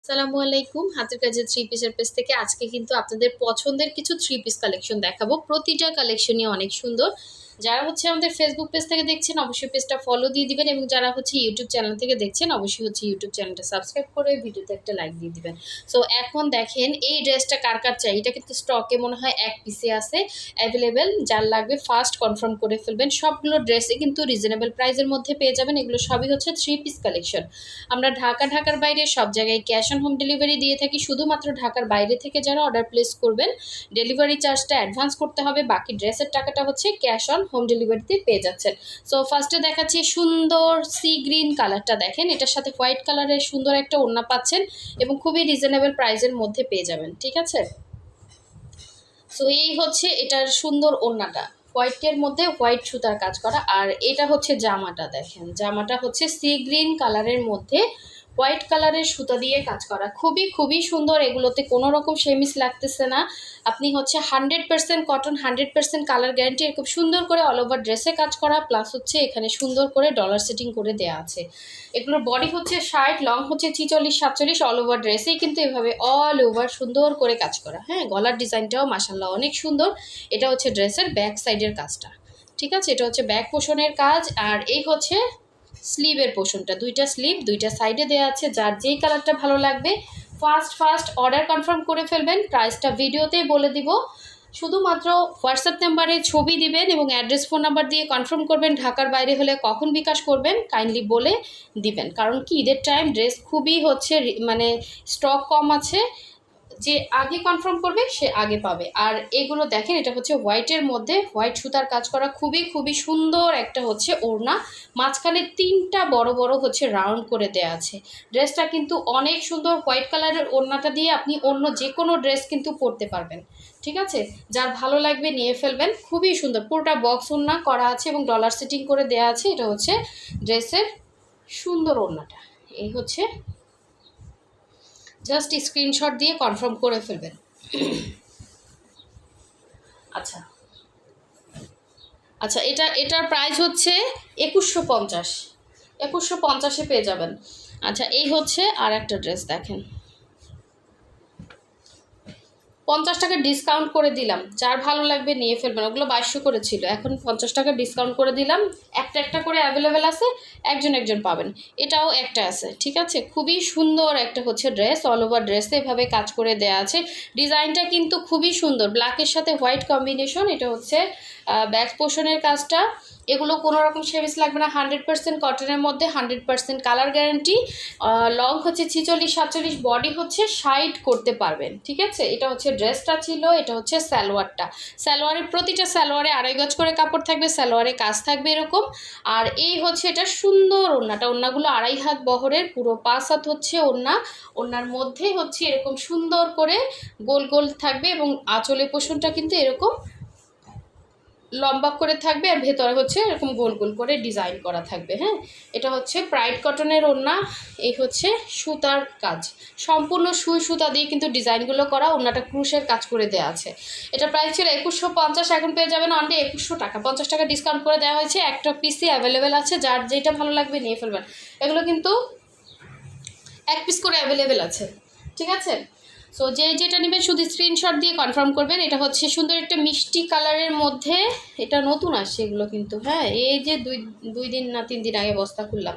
আসসালামু আলাইকুম। হাতের কাজের থ্রি পিসের পেজ থেকে আজকে কিন্তু আপনাদের পছন্দের কিছু থ্রি পিস কালেকশন দেখাবো। প্রতিটা কালেকশনই অনেক সুন্দর। যারা হচ্ছে আমাদের ফেসবুক পেজ থেকে দেখছেন অবশ্যই পেজটা ফলো দিয়ে দিবেন, এবং যারা হচ্ছে ইউটিউব চ্যানেল থেকে দেখছেন অবশ্যই হচ্ছে ইউটিউব চ্যানেলটা সাবস্ক্রাইব করে ভিডিওতে একটা লাইক দিয়ে দিবেন। সো এখন দেখেন এই ড্রেসটা কার কার চাই, এটা কিন্তু স্টকে মনে হয় এক পিসে আছে অ্যাভেলেবেল। যার লাগবে ফার্স্ট কনফার্ম করে ফেলবেন। সবগুলো ড্রেসই কিন্তু রিজনেবল প্রাইসের মধ্যে পেয়ে যাবেন। এগুলো সবই হচ্ছে থ্রি পিস কালেকশন। আমরা ঢাকার বাইরে সব জায়গায় ক্যাশ অন হোম ডেলিভারি দিয়ে থাকি। শুধুমাত্র ঢাকার বাইরে থেকে যারা অর্ডার প্লেস করবেন ডেলিভারি চার্জটা অ্যাডভান্স করতে হবে, বাকি ড্রেসের টাকাটা হচ্ছে ক্যাশ অন হোম ডেলিভারিতে পেয়ে যাচ্ছেন। সো ফার্স্টে দেখাচ্ছি সুন্দর সি গ্রিন কালারটা। দেখেন এটার সাথে হোয়াইট কালারের সুন্দর একটা ওড়না পাচ্ছেন এবং খুবই রিজনেবল প্রাইসের মধ্যে পেয়ে যাবেন। ঠিক আছে, সো এই হচ্ছে এটার সুন্দর ওড়নাটা, হোয়াইটের মধ্যে হোয়াইট সুতার কাজ করা। আর এটা হচ্ছে জামাটা। দেখেন জামাটা হচ্ছে সি গ্রিন কালারের মধ্যে হোয়াইট কালারের সুতা দিয়ে কাজ করা, খুবই খুবই সুন্দর। এগুলোতে কোনো রকম সেমিস লাগতেছে না। আপনি হচ্ছে 100% কটন, 100% কালার গ্যারান্টি। খুব সুন্দর করে অল ওভার ড্রেসে কাজ করা, প্লাস হচ্ছে এখানে সুন্দর করে ডলার সেটিং করে দেওয়া আছে। এগুলোর বডি হচ্ছে 60, লং হচ্ছে 46-47, অল ওভার ড্রেসেই কিন্তু এভাবে অল ওভার সুন্দর করে কাজ করা। হ্যাঁ, গলার ডিজাইনটাও মাশাআল্লাহ অনেক সুন্দর। এটা হচ্ছে ড্রেসের ব্যাক সাইডের কাজটা। ঠিক আছে, এটা হচ্ছে ব্যাক পোর্শনের কাজ। আর এই হচ্ছে স্লিভের পোর্শনটা, দুইটা স্লিভ দুইটা সাইডে দেওয়া আছে। যার যেই কালারটা ভালো লাগবে ফার্স্ট অর্ডার কনফার্ম করে ফেলবেন। প্রাইসটা ভিডিওতেই বলে দিব। শুধুমাত্র হোয়াটসঅ্যাপ নাম্বারে ছবি দিবেন এবং অ্যাড্রেস ফোন নাম্বার দিয়ে কনফার্ম করবেন। ঢাকার বাইরে হলে কখন বিকাশ করবেন কাইন্ডলি বলে দিবেন, কারণ কি ঈদের টাইম ড্রেস খুবই হচ্ছে মানে স্টক কম আছে। যে আগে কনফার্ম করবে সে আগে পাবে। আর এগুলো দেখেন এটা হচ্ছে হোয়াইটের মধ্যে হোয়াইট সুতার কাজ করা, খুবই খুবই সুন্দর একটা হচ্ছে ওড়না। মাঝখানে তিনটা বড় বড় হচ্ছে রাউন্ড করে দেয়া আছে। ড্রেসটা কিন্তু অনেক সুন্দর। হোয়াইট কালারের ওড়নাটা দিয়ে আপনি অন্য যে কোনো ড্রেস কিন্তু পরতে পারবেন। ঠিক আছে, যার ভালো লাগবে নিয়ে ফেলবেন। খুবই সুন্দর, পুরোটা বক্স ওড়না করা আছে এবং ডলার সেটিং করে দেয়া আছে। এটা হচ্ছে ড্রেসের সুন্দর ওড়নাটা। এই হচ্ছে, জাস্ট স্ক্রিনশট দিয়ে কনফার্ম করে ফেলবেন। আচ্ছা আচ্ছা, এটার প্রাইস হচ্ছে 2150। 2150-এ পেয়ে যাবেন। আচ্ছা, এই হচ্ছে আর একটা ড্রেস। দেখেন 50 টাকা ডিসকাউন্ট করে দিলাম, যার ভালো লাগবে নিয়ে ফেলবেন। ওগুলো 2200 করে ছিল, এখন 50 টাকা ডিসকাউন্ট করে দিলাম। একটা একটা করে অ্যাভেলেবেল আছে, একজন একজন পাবেন। এটাও একটা আছে। ঠিক আছে, খুবই সুন্দর একটা হচ্ছে ড্রেস, অল ওভার ড্রেসে এভাবে কাজ করে দেয়া আছে। ডিজাইনটা কিন্তু খুবই সুন্দর, ব্ল্যাকের সাথে হোয়াইট কম্বিনেশন। এটা হচ্ছে ব্যাক পোর্শনের কাজটা। এগুলো কোনো রকম সেভিস লাগবে না, 100% কটনের মধ্যে, 100% কালার গ্যারান্টি। লং হচ্ছে 46-47, বডি হচ্ছে 60 করতে পারবেন। ঠিক আছে, এটা হচ্ছে ড্রেসটা ছিল। এটা হচ্ছে সালোয়ারটা। সালোয়ারের প্রতিটা সালোয়ারে 2.5 গজ করে কাপড় থাকবে, সালোয়ারে কাজ থাকবে এরকম। আর এই হচ্ছে এটা সুন্দর ওড়নাটা। ওড়নাগুলো 2.5 হাত বহরের, পুরো 5 হাত হচ্ছে ওড়না। ওড়নার মধ্যে হচ্ছে এরকম সুন্দর করে গোল গোল থাকবে এবং আঁচলের পোষণটা কিন্তু এরকম লম্বা করে থাকবে, আর ভেতরে হচ্ছে এরকম গোল গোল করে ডিজাইন করা থাকবে। হ্যাঁ, এটা হচ্ছে প্রাইড কটনের ওড়না। এই হচ্ছে সুতার কাজ, সম্পূর্ণ সুই সুতা দিয়ে কিন্তু ডিজাইনগুলো করা। ওড়নাটা ক্রুশের কাজ করে দেওয়া আছে। এটা প্রাইস ছিল 2150, এখন পেয়ে যাবেন অনলি 2100 টাকা। 50 টাকা ডিসকাউন্ট করে দেওয়া হয়েছে। একটা পিসই অ্যাভেলেবেল আছে, যার যেটা ভালো লাগবে নিয়ে ফেলবেন। এগুলো কিন্তু এক পিস করে অ্যাভেলেবেল আছে। ঠিক আছে, সো যে যেটা নেবেন শুধু স্ক্রিনশট দিয়ে কনফার্ম করবেন। এটা হচ্ছে সুন্দর একটা মিষ্টি কালারের মধ্যে, এটা নতুন আসছে এগুলো কিন্তু। হ্যাঁ, এই যে দুই দিন না 3 দিন আগে বস্তা খুললাম।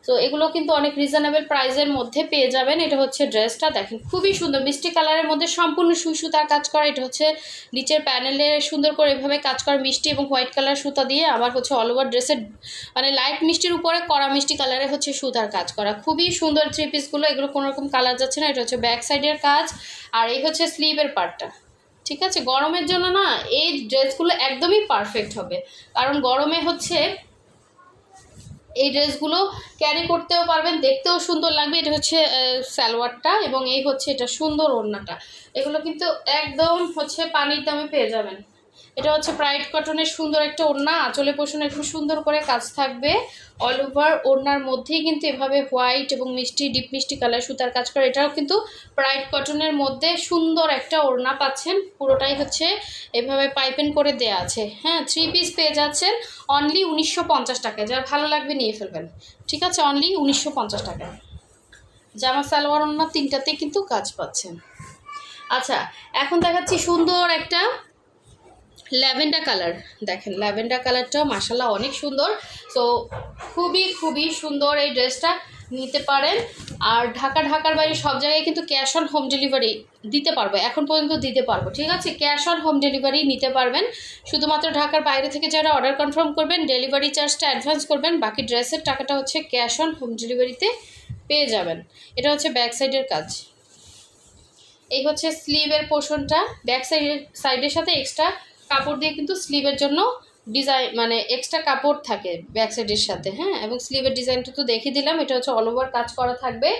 সো এগুলো কিন্তু অনেক রিজনেবল প্রাইসের মধ্যে পেয়ে যাবেন। এটা হচ্ছে ড্রেসটা। দেখেন খুবই সুন্দর মিষ্টি কালারের মধ্যে সম্পূর্ণ সুই সুতার কাজ করা। এটা হচ্ছে নিচের প্যানেলে সুন্দর করে এভাবে কাজ করা, মিষ্টি এবং হোয়াইট কালার সুতা দিয়ে। আবার হচ্ছে অল ওভার ড্রেসের মানে লাইট মিষ্টির উপরে কড়া মিষ্টি কালারে হচ্ছে সুতার কাজ করা। খুবই সুন্দর থ্রি পিসগুলো। এগুলো কোনো রকম কালার যাচ্ছে না। এটা হচ্ছে ব্যাক সাইডের কাজ, আর এই হচ্ছে স্লিভের পার্টটা। ঠিক আছে, গরমের জন্য না এই ড্রেসগুলো একদমই পারফেক্ট হবে, কারণ গরমে হচ্ছে এই ড্রেসগুলো ক্যারি করতেও পারবেন, দেখতেও সুন্দর লাগবে। এটা হচ্ছে সালোয়ারটা এবং এই হচ্ছে এটা সুন্দর ওড়নাটা। এগুলো কিন্তু একদম হচ্ছে পানির দামে পেয়ে যাবেন। এটা হচ্ছে প্রাইড কটনের সুন্দর একটা ওড়না। আঁচলে পোষণে খুব সুন্দর করে কাজ থাকবে। অল ওভার ওড়নার মধ্যেই কিন্তু এভাবে হোয়াইট এবং মিষ্টি ডিপ মিষ্টি কালার সুতার কাজ করে। এটাও কিন্তু প্রাইড কটনের মধ্যে সুন্দর একটা ওড়না পাচ্ছেন। পুরোটাই হচ্ছে এভাবে পাইপেন করে দেয়া আছে। হ্যাঁ, থ্রি পিস পেয়ে যাচ্ছেন অনলি 1950 টাকায়। যার ভালো লাগবে নিয়ে ফেলবেন। ঠিক আছে, অনলি 1950 টাকায়। জামা সালোয়ার ওড়না তিনটাতে কিন্তু কাজ পাচ্ছেন। আচ্ছা, এখন দেখাচ্ছি সুন্দর একটা ল্যাভেন্ডার কালার। দেখেন ল্যাভেন্ডার কালারটাও মাশাআল্লাহ অনেক সুন্দর। সো খুবই খুবই সুন্দর এই ড্রেসটা, নিতে পারেন। আর ঢাকার বাইরে সব জায়গায় কিন্তু ক্যাশ অন হোম ডেলিভারি দিতে পারবো, এখন পর্যন্ত দিতে পারবো, ঠিক আছে? ক্যাশ অন হোম ডেলিভারি নিতে পারবেন। শুধুমাত্র ঢাকার বাইরে থেকে যারা অর্ডার কনফার্ম করবেন, ডেলিভারি চার্জটা অ্যাডভান্স করবেন, বাকি ড্রেসের টাকাটা হচ্ছে ক্যাশ অন হোম ডেলিভারিতে পেয়ে যাবেন। এটা হচ্ছে ব্যাক সাইডের কাজ। এই হচ্ছে স্লিভের পোর্শনটা, ব্যাক সাইডের সাথে এক্সট্রা কাপড় দিয়ে কিন্তু স্লিভের জন্য ডিজাইন, মানে এক্সট্রা কাপড় থাকে ব্যাক সাইডের সাথে, হ্যাঁ। এবং স্লিভের ডিজাইনটা তো দেখিয়ে দিলাম। এটা হচ্ছে অল ওভার কাজ করা থাকবে,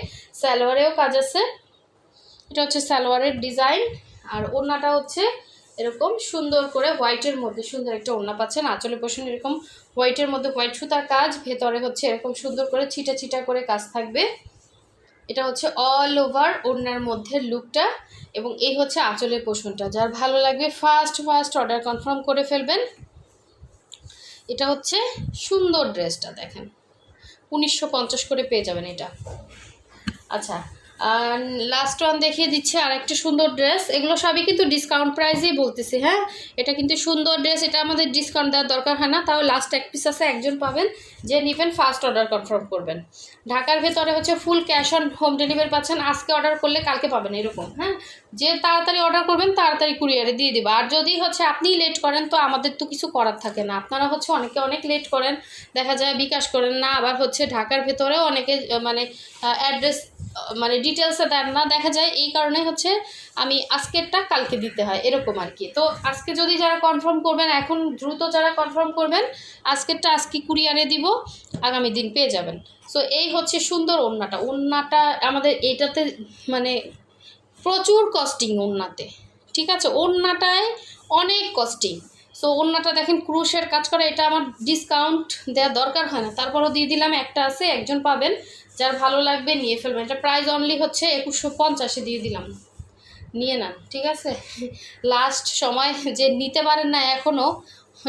সালোয়ারেও কাজ আছে। এটা হচ্ছে সালোয়ারের ডিজাইন। আর ওড়নাটা হচ্ছে এরকম সুন্দর করে হোয়াইটের মধ্যে সুন্দর একটা ওড়না পাচ্ছেন। আঁচলের পোর্শন এরকম হোয়াইটের মধ্যে হোয়াইট সুতার কাজ, ভেতরে হচ্ছে এরকম সুন্দর করে ছিটা ছিটা করে কাজ থাকবে। এটা হচ্ছে অল ওভার ওড়নার মধ্যে লুকটা, এবং এই হচ্ছে আঁচলের পোর্শনটা। যার ভালো লাগবে ফার্স্ট অর্ডার কনফার্ম করে ফেলবেন। এটা হচ্ছে সুন্দর ড্রেসটা, দেখেন 1950 করে পেয়ে যাবেন এটা। আচ্ছা, আর লাস্ট ওয়ান দেখিয়ে দিচ্ছে আর একটা সুন্দর ড্রেস। এগুলো সবই কিন্তু ডিসকাউন্ট প্রাইসেই বলতেছি, হ্যাঁ। এটা কিন্তু সুন্দর ড্রেস, এটা আমাদের ডিসকাউন্ট দেওয়ার দরকার হয় না। তাও লাস্ট এক পিস আছে, একজন পাবেন যে নেবেন, ফার্স্ট অর্ডার কনফার্ম করবেন। ঢাকার ভেতরে হচ্ছে full cash on home delivery পাচ্ছেন। আজকে অর্ডার করলে কালকে পাবেন এরকম, হ্যাঁ। যে তাড়াতাড়ি অর্ডার করবেন তাড়াতাড়ি কুরিয়ারে দিয়ে দেবো। আর যদি হচ্ছে আপনিই লেট করেন তো আমাদের তো কিছু করার থাকে না। আপনারা হচ্ছে অনেক লেট করেন, দেখা যায় বিকাশ করেন না, আবার হচ্ছে ঢাকার ভেতরেও অনেকে মানে অ্যাড্রেস মানে ডিটেলসে দেন না, দেখা যায়। এই কারণে হচ্ছে আমি আজকেরটা কালকে দিতে হয়, এরকম আর কি। তো আজকে যদি যারা কনফার্ম করবেন, এখন দ্রুত যারা কনফার্ম করবেন, আজকেরটা আজকে কুরিয়ারে দিব, আগামী দিন পেয়ে যাবেন। সো এই হচ্ছে সুন্দর ওড়নাটা আমাদের এটাতে মানে প্রচুর কস্টিং ওড়নাতে, ঠিক আছে? ওড়নাটায় অনেক কস্টিং। সো ওড়নাটা দেখেন ক্রুশের কাজ করা, এটা আমার ডিসকাউন্ট দেওয়ার দরকার হয় না, তারপরও দিয়ে দিলাম। একটা আছে, একজন পাবেন, যার ভালো লাগবে নিয়ে ফেলবেন। এটা প্রাইস অনলি হচ্ছে 2150 দিয়ে দিলাম, নিয়ে নেন, ঠিক আছে? লাস্ট সময় যে নিতে পারেন না এখনও,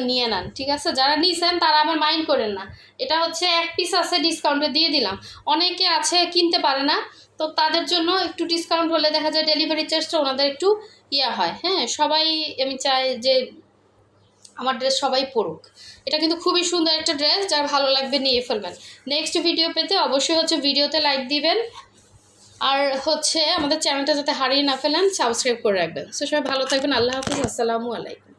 নিয়ে নেন, ঠিক আছে? যারা নিয়েছেন তারা আমার মাইন্ড করেন না। এটা হচ্ছে এক পিস আছে, ডিসকাউন্টে দিয়ে দিলাম। অনেকে আছে কিনতে পারে না, তো তাদের জন্য একটু ডিসকাউন্ট হলে দেখা যায় ডেলিভারি চার্জটা ওনাদের একটু ইয়া হয়, হ্যাঁ। সবাই, আমি চাই যে আমার ড্রেস সবাই পরুক। এটা কিন্তু খুবই সুন্দর একটা ড্রেস, যার ভালো লাগবে নিয়ে ফেলবেন। নেক্সট ভিডিও পেতে অবশ্যই হচ্ছে ভিডিওতে লাইক দিবেন, আর হচ্ছে আমাদের চ্যানেলটা যাতে হারিয়ে না ফেলেন সাবস্ক্রাইব করে রাখবেন। সো সবাই ভালো থাকবেন, আল্লাহ হাফিজ, আসসালামু আলাইকুম।